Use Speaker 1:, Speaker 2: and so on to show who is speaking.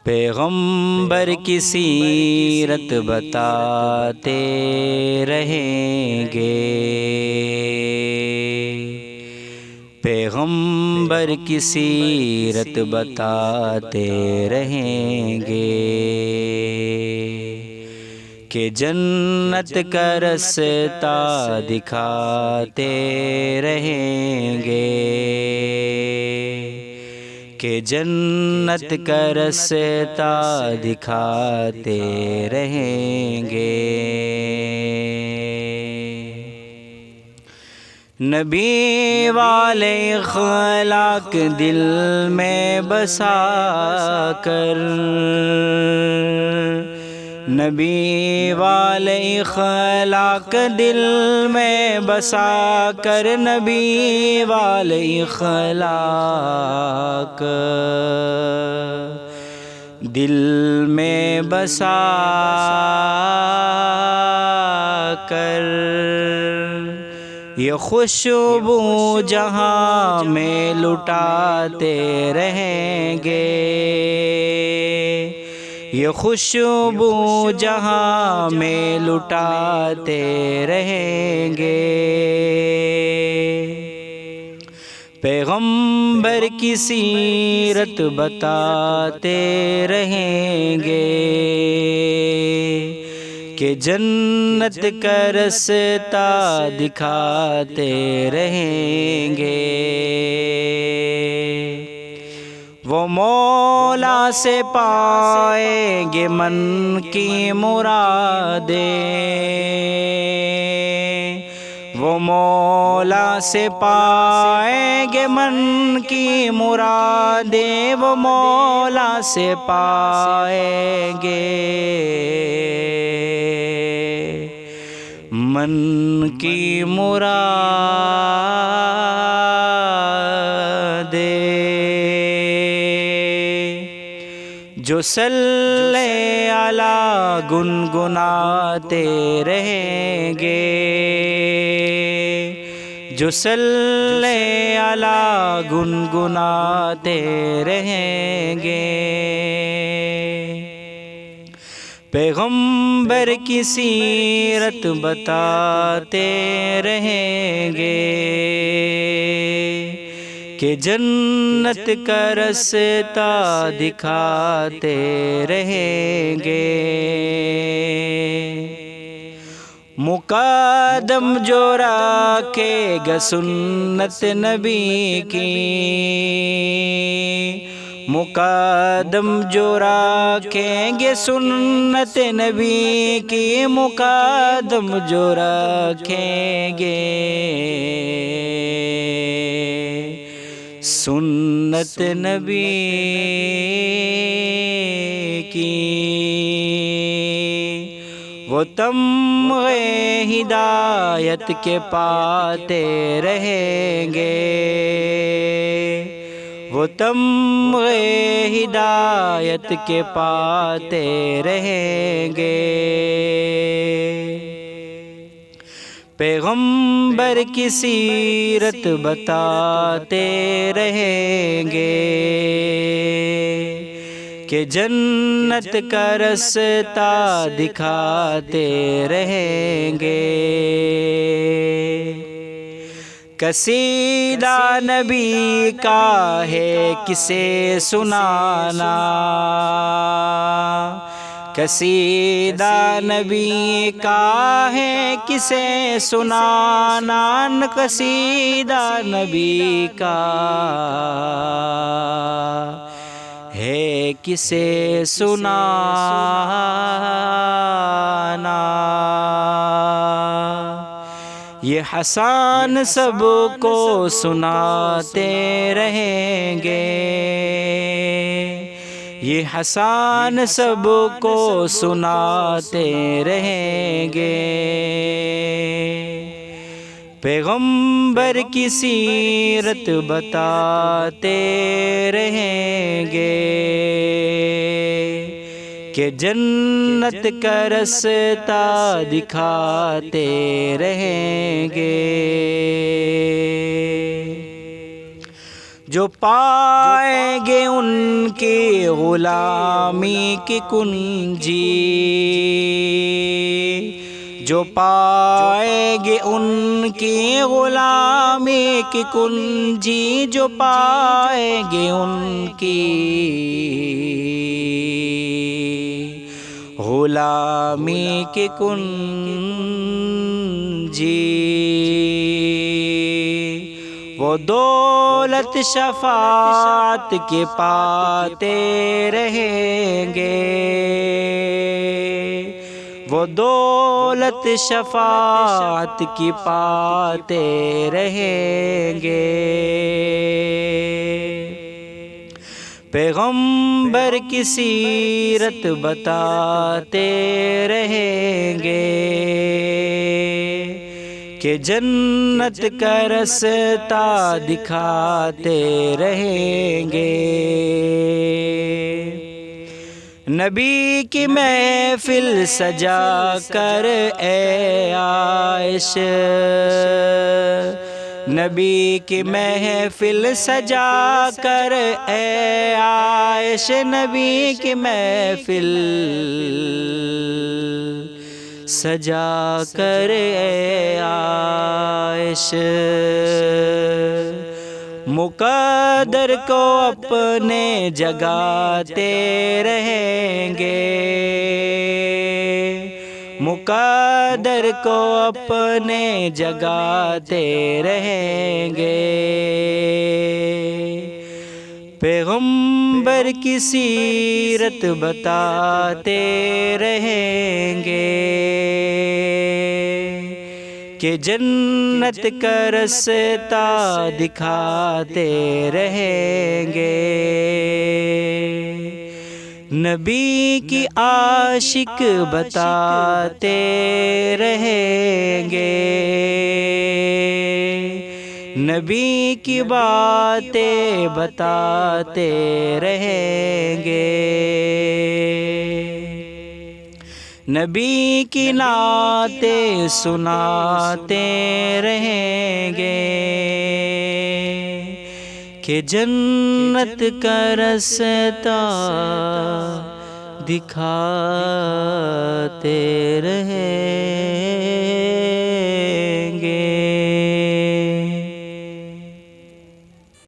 Speaker 1: پیغمبر کی سیرت بتاتے رہیں گے، پیغمبر کی سیرت بتاتے رہیں گے کہ جنت کا رستہ دکھاتے رہیں گے، کہ جنت کا رستہ دکھاتے رہیں گے۔ نبی والے اخلاق دل میں بسا کر، نبی والے اخلاق دل میں بسا کر، نبی والے اخلاق دل میں بسا کر، یہ خوشبو جہاں میں لٹاتے رہیں گے، یہ خوشبو جہاں میں لٹاتے رہیں گے، پیغمبر کی سیرت بتاتے رہیں گے کہ جنت کا رستہ دکھاتے رہیں گے۔ وہ مولا سے پائیں گے من کی مرادیں، وہ مولا سے پائیں گے من کی مرادیں، وہ مولا سے پائیں گے من کی مرادیں، جو صلی علی گنگناتے رہیں گے، جو صلی علی گنگناتے رہیں گے، پیغمبر کی سیرت بتاتے رہیں گے کہ جنت کا رستہ دکھاتے رہیں گے، مقدم جو رکھے گا سنت نبی کی، مقدم جو رکھیں گے سنت نبی کی، مقدم جو رکھیں گے سنت نبی کی، وہ تمغے ہدایت کے پاتے رہیں گے، وہ تمغے ہدایت کے پاتے رہیں گے، پیغمبر کی سیرت بتاتے رہیں گے کہ جنت کا رستہ دکھاتے رہیں گے، قصیدہ نبی کا ہے کسے سنانا، قصیدہ نبی کا ہے کسے سنانا، قصیدہ نبی کا ہے کسے سنانا، یہ حسن سب کو سناتے رہیں گے، یہ حسن سب کو سناتے رہیں گے، پیغمبر کی سیرت بتاتے رہیں گے کہ جنت کا رستہ دکھاتے رہیں گے، جو پائیں گے ان کی غلامی کی کنجی، جو پائیں گے ان کی غلامی کی کنجی، جو پائیں گے ان کی غلامی کی کنجی، وہ دولت شفاعت کے پاتے رہیں گے، وہ دولت شفاعت کی پاتے رہیں گے۔ پیغمبر کی سیرت بتاتے رہیں گے کہ جنت کا رستہ دکھاتے رہیں گے۔ نبی کی محفل سجا کر اے عائش، نبی کی محفل سجا کر اے عائش، نبی کی محفل سجا کر اے عائش، مقدر کو اپنے جگاتے رہیں گے، مقدر کو اپنے جگاتے رہیں گے۔ پیغمبر کی سیرت بتاتے رہیں گے کہ جنت کا رستہ دکھاتے رہیں گے۔ نبی کی عاشق بتاتے رہیں گے، نبی کی باتیں بتاتے رہیں گے، نبی کی نعتیں سناتے رہیں گے کہ جنت کا رستہ دکھاتے رہیں